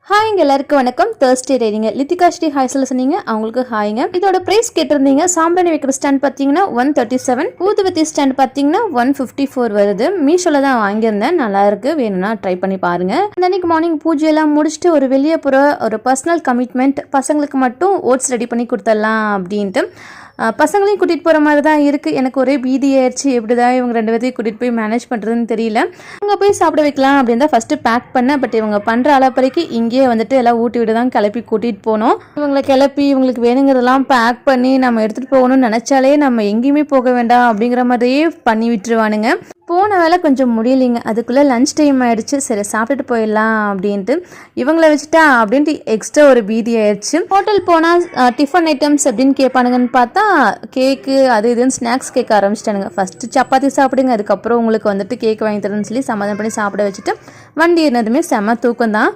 ஹாய்ங்க எல்லாருக்கும் வணக்கம். தேர்ஸ்டே ரைடிங்க லித்திகா ஸ்ரீ ஹாய்ஸில் சொன்னீங்க, அவங்களுக்கு ஹாய்ங்க. இதோட ப்ரைஸ் கேட்டிருந்தீங்க. சாம்பிராணி வைக்கிற ஸ்டாண்ட் பார்த்தீங்கன்னா 137, ஊதுவத்தி ஸ்டாண்ட் பார்த்தீங்கன்னா 154 வருது. மீஷோவில் தான் வாங்கியிருந்தேன். நல்லா இருக்கு, வேணும்னா ட்ரை பண்ணி பாருங்க. அன்னைக்கு மார்னிங் பூஜையெல்லாம் முடிச்சுட்டு ஒரு வெளியே போகிற ஒரு பர்சனல் கமிட்மெண்ட், பசங்களுக்கு மட்டும் ஓட்ஸ் ரெடி பண்ணி கொடுத்துடலாம் அப்படின்ட்டு பசங்களையும் கூட்டிகிட்டு போகிற மாதிரி தான் இருக்குது. எனக்கு ஒரே பீதி ஆயிடுச்சு, எப்படி தான் இவங்க ரெண்டு பேர்த்தையும் கூட்டிகிட்டு போய் மேனேஜ் பண்ணுறதுன்னு தெரியல. அங்கே போய் சாப்பிட வைக்கலாம் அப்படின்னு தான் ஃபஸ்ட்டு பேக் பண்ணேன். பட் இவங்க பண்ணுற அளப்பறைக்கு இங்கேயே வந்துட்டு எல்லாம் ஊட்டி விட்டு தான் கிளப்பி கூட்டிகிட்டு போனோம். இவங்களை கிளப்பி இவங்களுக்கு வேணுங்கிறதெல்லாம் பேக் பண்ணி நம்ம எடுத்துகிட்டு போகணும்னு நினச்சாலே நம்ம எங்கேயுமே போக வேண்டாம் அப்படிங்கிற மாதிரியே பண்ணி விட்டுருவானுங்க. போன வேலை கொஞ்சம் முடியலைங்க. அதுக்குள்ளே லஞ்ச் டைம் ஆகிடுச்சு. சரி சாப்பிட்டுட்டு போயிடலாம் அப்படின்ட்டு இவங்கள வச்சுட்டா அப்படின்ட்டு எக்ஸ்ட்ரா ஒரு பீதி ஆயிடுச்சு. ஹோட்டல் போனால் டிஃபன் ஐட்டம்ஸ் அப்படின்னு கேட்பானுங்கன்னு பார்த்தா கேக்கு அது இதுன்னு ஸ்நாக்ஸ் கேட்க ஆரம்பிச்சிட்டானுங்க. ஃபஸ்ட்டு சப்பாத்தி சாப்பிடுங்க, அதுக்கப்புறம் உங்களுக்கு வந்துட்டு கேக் வாங்கி தரேன்னு சொல்லி சமாதானம் பண்ணி சாப்பிட வச்சுட்டு வண்டி ஏறினதுமே செம தூக்கம் தான்.